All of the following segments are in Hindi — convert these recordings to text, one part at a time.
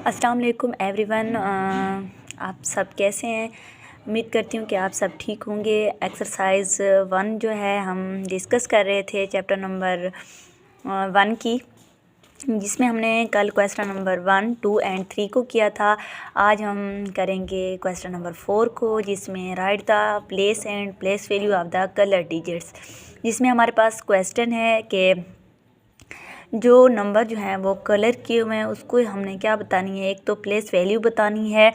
अस्सलाम वालेकुम एवरीवन। आप सब कैसे हैं? उम्मीद करती हूँ कि आप सब ठीक होंगे। एक्सरसाइज 1 जो है हम डिस्कस कर रहे थे चैप्टर नंबर 1 की, जिसमें हमने कल क्वेश्चन नंबर 1, 2 एंड 3 को किया था। आज हम करेंगे क्वेश्चन नंबर 4 को, जिसमें right the place and place value of the colour digits. जिसमें हमारे पास क्वेश्चन है कि जो नंबर जो हैं वो कलर किए हुए हैं उसको हमने क्या बतानी है। एक तो प्लेस वैल्यू बतानी है,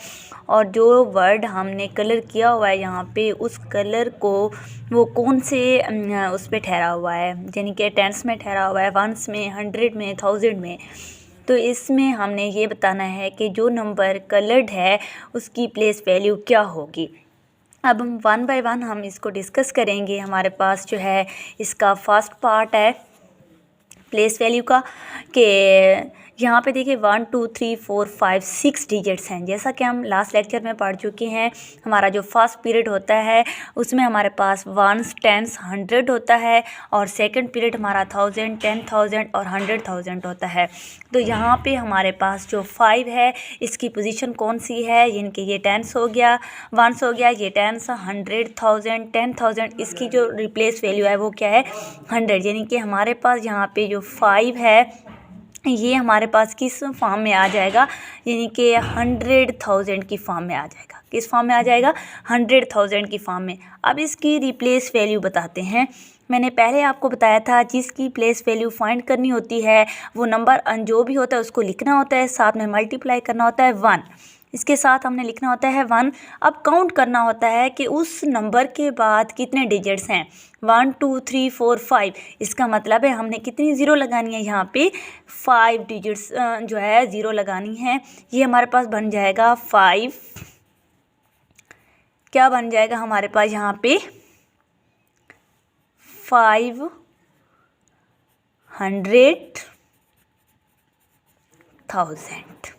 और जो वर्ड हमने कलर किया हुआ है यहाँ पे उस कलर को वो कौन से उस पे ठहरा हुआ है, यानी कि टेंस में ठहरा हुआ है, वंस में, 100 में, 1000 में। तो इसमें हमने ये बताना है कि जो नंबर कलर्ड है उसकी प्लेस वैल्यू क्या होगी। अब हम 1 बाय 1 हम इसको डिस्कस करेंगे। हमारे पास जो है इसका फर्स्ट पार्ट है प्लेस वैल्यू का, कि यहाँ पे देखिए 1 2 3 4 5 6 डिजिट्स हैं। जैसा कि हम लास्ट लेक्चर में पढ़ चुके हैं, हमारा जो फर्स्ट पीरियड होता है उसमें हमारे पास 1s 10s 100 होता है, और सेकंड पीरियड हमारा 1000 10,000 और 100,000 होता है। तो यहाँ पे हमारे पास जो 5 है इसकी पोजीशन कौन सी है, यानी कि ये 10s हो गया, 1s हो गया, ये 10s, 100,000 10,000, इसकी जो रिप्लेस वैल्यू है वो क्या है 100। यानी कि हमारे पास यहाँ पे जो 5 है ये हमारे पास किस फॉर्म में आ जाएगा, यानी कि 100,000 की फॉर्म में आ जाएगा। किस फॉर्म में आ जाएगा? 100,000 की फॉर्म में। अब इसकी रिप्लेस वैल्यू बताते हैं। मैंने पहले आपको बताया था जिसकी प्लेस वैल्यू फाइंड करनी होती है वो नंबर जो भी होता है उसको लिखना होता है, साथ में मल्टीप्लाई करना होता है 1, इसके साथ हमने लिखना होता है 1। अब काउंट करना होता है कि उस नंबर के बाद कितने डिजिट्स हैं, 1 2 3 4 5। इसका मतलब है हमने कितनी ज़ीरो लगानी है, यहाँ पे 5 डिजिट्स जो है ज़ीरो लगानी है। ये हमारे पास बन जाएगा 5, क्या बन जाएगा हमारे पास यहाँ पे 500,000।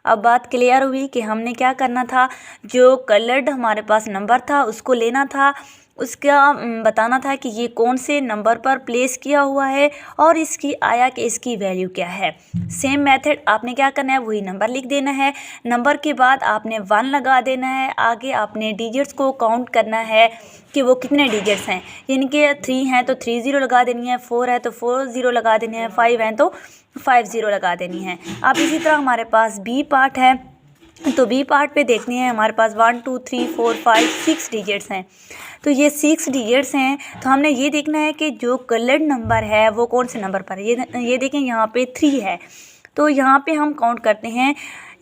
अब बात क्लियर हुई कि हमने क्या करना था, जो कलर्ड हमारे पास नंबर था उसको लेना था, उसका बताना था कि ये कौन से नंबर पर प्लेस किया हुआ है और इसकी आया कि इसकी वैल्यू क्या है। सेम मेथड आपने क्या करना है, वही नंबर लिख देना है। नंबर के बाद आपने 1 लगा देना है। आगे आपने डिजिट्स को काउंट करना है कि वो कितने डिजिट्स हैं, यानी कि 3 हैं तो 3 ज़ीरो लगा देनी है, 4 है तो 4 ज़ीरो लगा देनी है, 5 हैं तो 5 ज़ीरो लगा देनी है। अब इसी तरह हमारे पास बी पार्ट है, तो बी पार्ट पे देखनी है हमारे पास 1 2 3 4 5 6 डिजिट्स हैं। तो ये 6 डिजिट्स हैं, तो हमने ये देखना है कि जो कलर्ड नंबर है वो कौन से नंबर पर है। ये देखें यहाँ पे 3 है, तो यहाँ पे हम काउंट करते हैं।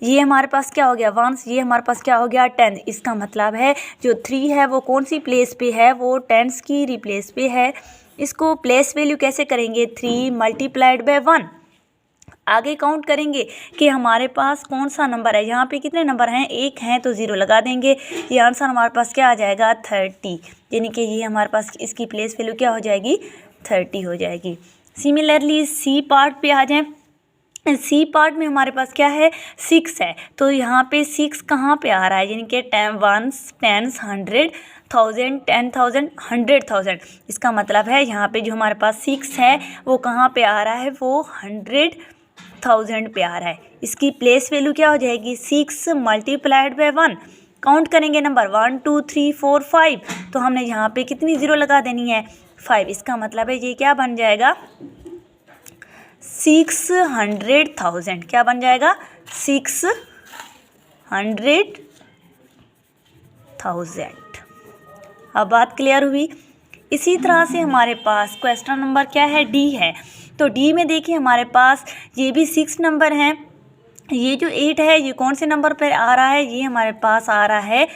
ये हमारे पास क्या हो गया 1, ये हमारे पास क्या हो गया 10। इसका मतलब है जो 3 है वो कौन सी प्लेस पे है, वो 10s की रिप्लेस पे है। इसको प्लेस वैल्यू कैसे करेंगे, 3 मल्टीप्लाइड बाय 1। आगे काउंट करेंगे कि हमारे पास कौन सा नंबर है, यहाँ पे कितने नंबर हैं, 1 हैं तो 0 लगा देंगे। ये आंसर हमारे पास क्या आ जाएगा 30, यानी कि ये हमारे पास इसकी प्लेस वैल्यू क्या हो जाएगी 30 हो जाएगी। सिमिलरली सी पार्ट पे आ जाएं। सी पार्ट में हमारे पास क्या है 6 है, तो यहाँ पे 6 कहाँ पे आ रहा है, यानी कि 1s 10s 100,000 10,000 100,000। इसका मतलब है यहाँ पे जो हमारे पास 6 है वो कहाँ पे आ रहा है, वो 100,000 पे आ रहा है। इसकी प्लेस वैल्यू क्या हो जाएगी 6 मल्टीप्लाइड बाय 1। काउंट करेंगे नंबर 1 2 3 4 5, तो हमने यहाँ पे कितनी ज़ीरो लगा देनी है 5। इसका मतलब है ये क्या बन जाएगा 600,000। क्या बन जाएगा 600,000। अब बात क्लियर हुई। इसी तरह से हमारे पास क्वेश्चन नंबर क्या है डी है, तो डी में देखिए हमारे पास ये भी 6 नंबर हैं। ये जो 8 है ये कौन से नंबर पर आ रहा है, ये हमारे पास आ रहा है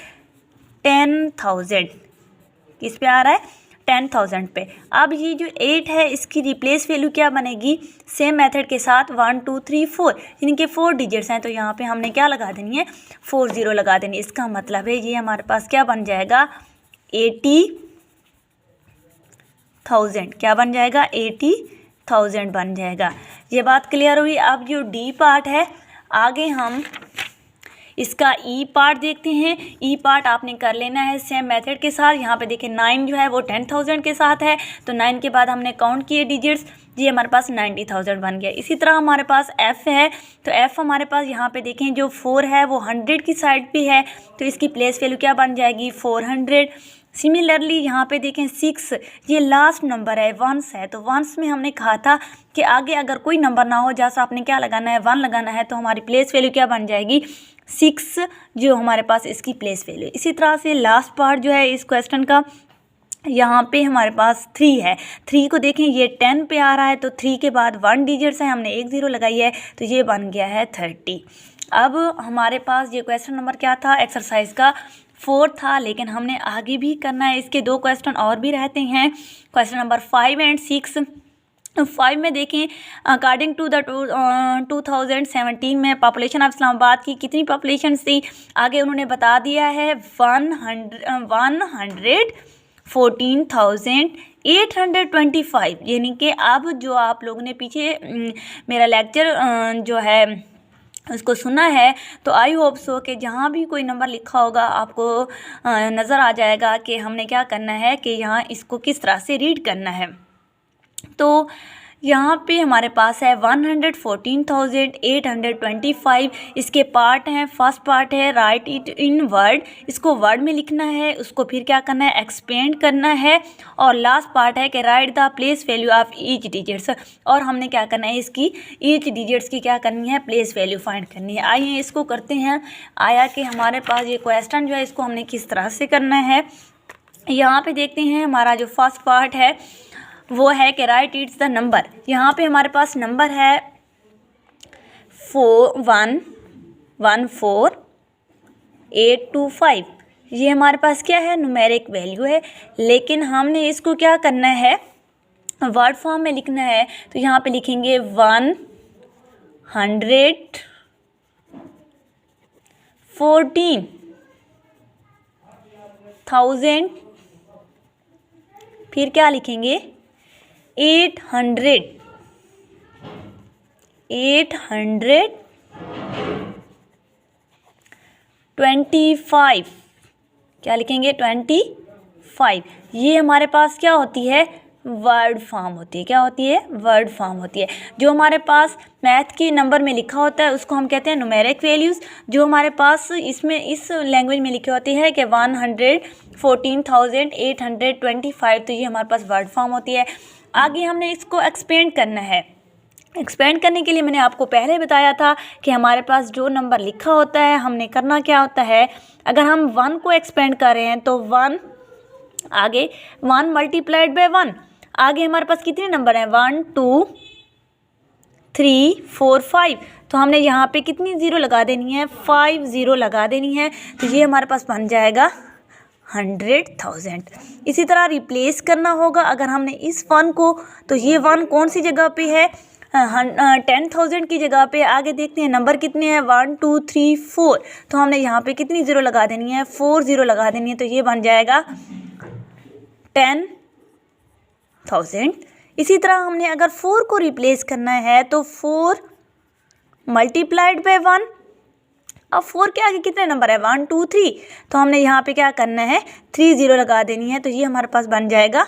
10,000। किस पे आ रहा है 10,000 पे। अब ये जो 8 है इसकी रिप्लेस वैल्यू क्या बनेगी, सेम मेथड के साथ 1 2 3 4, यानी कि 4 डिजिट्स हैं, तो यहाँ पे हमने क्या लगा देनी है 4 ज़ीरो लगा देनी। इसका मतलब है ये हमारे पास क्या बन जाएगा 80,000। क्या बन जाएगा 80,000 बन जाएगा। ये बात क्लियर हुई। अब जो डी पार्ट है, आगे हम इसका ई पार्ट देखते हैं। ई पार्ट आपने कर लेना है सेम मेथड के साथ। यहाँ पे देखिए 9 जो है वो 10,000 के साथ है, तो 9 के बाद हमने काउंट किए डिजिट्स। ये हमारे पास 90,000 बन गया। इसी तरह हमारे पास F है, तो F हमारे पास यहाँ पे देखें जो 4 है वो 100 की साइड पे है, तो इसकी प्लेस वैल्यू क्या बन जाएगी 400। सिमिलरली यहाँ पे देखें 6, ये लास्ट नंबर है, वंस है, तो वंस में हमने कहा था कि आगे अगर कोई नंबर ना हो जैसा आपने क्या लगाना है 1 लगाना है, तो हमारी प्लेस वैल्यू क्या बन जाएगी 6, जो हमारे पास इसकी प्लेस वैल्यू। इसी तरह से लास्ट पार्ट जो है इस क्वेश्चन का, यहाँ पे हमारे पास 3 है, 3 को देखें ये 10 पे आ रहा है, तो 3 के बाद 1 डिजिट्स है, हमने एक 0 लगाई है, तो ये बन गया है 30। अब हमारे पास ये क्वेश्चन नंबर क्या था, एक्सरसाइज का 4 था, लेकिन हमने आगे भी करना है, इसके 2 क्वेश्चन और भी रहते हैं, क्वेश्चन नंबर 5 एंड 6। 5 में देखें अकॉर्डिंग टू द 2017 में पॉपुलेशन ऑफ इस्लामाबाद की कितनी पॉपुलेशन थी, आगे उन्होंने बता दिया है 114,825, यानी कि अब जो आप लोगों ने पीछे मेरा लेक्चर जो है उसको सुना है, तो आई होप सो कि जहाँ भी कोई नंबर लिखा होगा आपको नज़र आ जाएगा कि हमने क्या करना है कि यहाँ इसको किस तरह से रीड करना है। तो यहाँ पे हमारे पास है 114,825, इसके पार्ट हैं, फर्स्ट पार्ट है राइट इट इन वर्ड, इसको वर्ड में लिखना है, उसको फिर क्या करना है एक्सपेंड करना है, और लास्ट पार्ट है कि right the place value of each digits, और हमने क्या करना है इसकी ईच डिजिट्स की क्या करनी है प्लेस वैल्यू फाइंड करनी है। आइए इसको करते हैं। आया कि हमारे पास ये क्वेश्चन जो है इसको हमने किस तरह से करना है। यहाँ पे देखते हैं हमारा जो फर्स्ट पार्ट है वो है कि राइट इट्स द नंबर। यहाँ पे हमारे पास नंबर है 414825, ये हमारे पास क्या है न्यूमेरिक वैल्यू है, लेकिन हमने इसको क्या करना है वर्ड फॉर्म में लिखना है। तो यहाँ पे लिखेंगे 114,000, फिर क्या लिखेंगे 825, क्या लिखेंगे 25। ये हमारे पास क्या होती है वर्ड फॉर्म होती है, क्या होती है वर्ड फॉर्म होती है। जो हमारे पास मैथ के नंबर में लिखा होता है उसको हम कहते हैं न्यूमेरिक वैल्यूज़। जो हमारे पास इसमें इस लैंग्वेज में लिखे होते हैं कि 114,825, तो ये हमारे पास वर्ड फॉर्म होती है। आगे हमने इसको एक्सपेंड करना है। एक्सपेंड करने के लिए मैंने आपको पहले बताया था कि हमारे पास जो नंबर लिखा होता है हमने करना क्या होता है, अगर हम 1 को एक्सपेंड कर रहे हैं तो 1 आगे 1 मल्टीप्लाइड बाय 1, आगे हमारे पास कितने नंबर हैं 1 2 3 4 5, तो हमने यहाँ पे कितनी 0 लगा देनी है 5 0 लगा देनी है, तो ये हमारे पास बन जाएगा 100,000। इसी तरह रिप्लेस करना होगा अगर हमने इस 1 को, तो ये 1 कौन सी जगह पे है 10,000 की जगह पे। आगे देखते हैं नंबर कितने हैं 1 2 3 4, तो हमने यहाँ पे कितनी 0 लगा देनी है 4 0 लगा देनी है, तो ये बन जाएगा 10,000। इसी तरह हमने अगर 4 को रिप्लेस करना है तो 4 मल्टीप्लाइड बाय 1, अब 4 के आगे कितने नंबर है 1 2 3, तो हमने यहाँ पे क्या करना है 3 0 लगा देनी है, तो ये हमारे पास बन जाएगा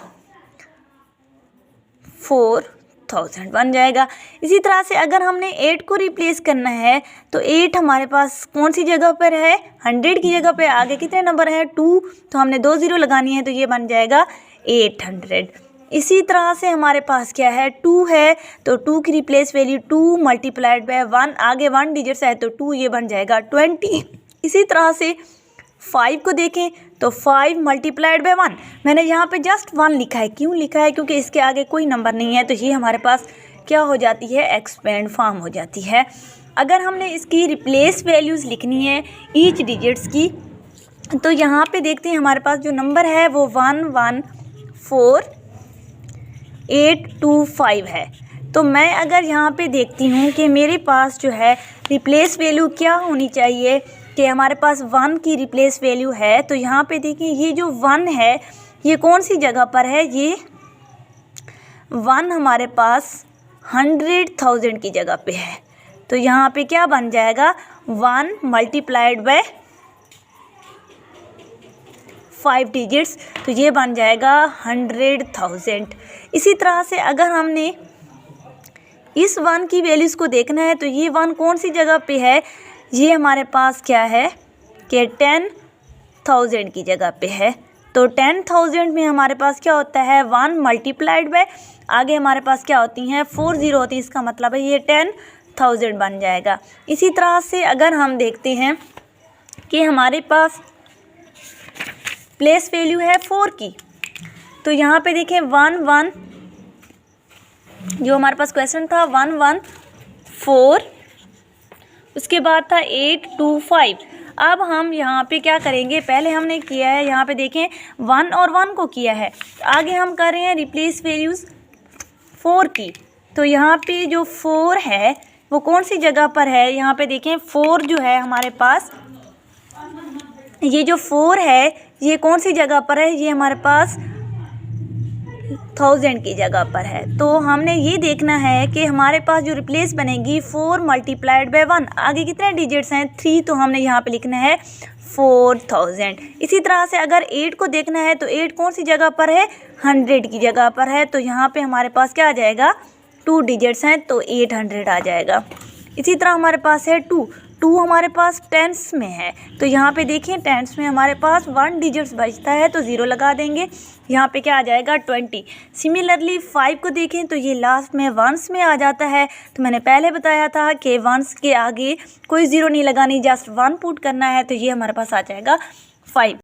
4,000 बन जाएगा। इसी तरह से अगर हमने 8 को रिप्लेस करना है तो 8 हमारे पास कौन सी जगह पर है 100 की जगह पे, आगे कितने नंबर है 2, तो हमने 2 0 लगानी है, तो ये बन जाएगा 800। इसी तरह से हमारे पास क्या है 2 है, तो 2 की रिप्लेस वैल्यू 2 मल्टीप्लाइड बाय 1, आगे 1 डिजिट्स है तो 2, ये बन जाएगा 20। इसी तरह से 5 को देखें तो 5 मल्टीप्लाइड बाय 1, मैंने यहाँ पे जस्ट 1 लिखा है, क्यों लिखा है क्योंकि इसके आगे कोई नंबर नहीं है, तो ये हमारे पास क्या हो जाती है एक्सपेंड फॉर्म हो जाती है। अगर हमने इसकी रिप्लेस वैल्यूज़ लिखनी है ईच डिजिट्स की, तो यहाँ पे देखते हैं हमारे पास जो नंबर है वो 114,825 है। तो मैं अगर यहाँ पे देखती हूँ कि मेरे पास जो है रिप्लेस वैल्यू क्या होनी चाहिए, कि हमारे पास 1 की रिप्लेस वैल्यू है, तो यहाँ पे देखिए ये जो 1 है ये कौन सी जगह पर है, ये 1 हमारे पास 100,000 की जगह पे है, तो यहाँ पे क्या बन जाएगा 1 मल्टीप्लाइड बाय 5 डिजिट्स, तो ये बन जाएगा 100,000। इसी तरह से अगर हमने इस 1 की वैल्यूज़ को देखना है तो ये 1 कौन सी जगह पे है, ये हमारे पास क्या है कि 10,000 की जगह पे है। तो 10,000 में हमारे पास क्या होता है 1 मल्टीप्लाइड बाय, आगे हमारे पास क्या होती हैं 4 ज़ीरो होती है, इसका मतलब है ये 10,000 बन जाएगा। इसी तरह से अगर हम देखते हैं कि हमारे पास प्लेस वैल्यू है 4 की, तो यहाँ पे देखें 1 1, जो हमारे पास क्वेश्चन था 1 1 4, उसके बाद था 8 2 5। अब हम यहाँ पे क्या करेंगे, पहले हमने किया है यहाँ पे देखें 1 और 1 को किया है, आगे हम कर रहे हैं रिप्लेस वैल्यूज़ 4 की। तो यहाँ पे जो 4 है वो कौन सी जगह पर है, यहाँ पे देखें 4 जो है हमारे पास, ये जो 4 है ये कौन सी जगह पर है, ये हमारे पास 1000 की जगह पर है। तो हमने ये देखना है कि हमारे पास जो रिप्लेस बनेगी 4 मल्टीप्लाइड बाय 1, आगे कितने डिजिट्स हैं 3, तो हमने यहाँ पे लिखना है 4000। इसी तरह से अगर 8 को देखना है तो 8 कौन सी जगह पर है, 100 की जगह पर है। तो यहाँ पे हमारे पास क्या आ जाएगा, 2 डिजिट्स हैं तो 800 आ जाएगा। इसी तरह हमारे पास है 2 हमारे पास टेंस में है, तो यहाँ पे देखिए टेंस में हमारे पास 1 डिजिट्स बचता है तो 0 लगा देंगे, यहाँ पे क्या आ जाएगा 20। सिमिलरली 5 को देखें तो ये लास्ट में वंस में आ जाता है। तो मैंने पहले बताया था कि वंस के आगे कोई 0 नहीं लगानी, जस्ट 1 पुट करना है, तो ये हमारे पास आ जाएगा 5।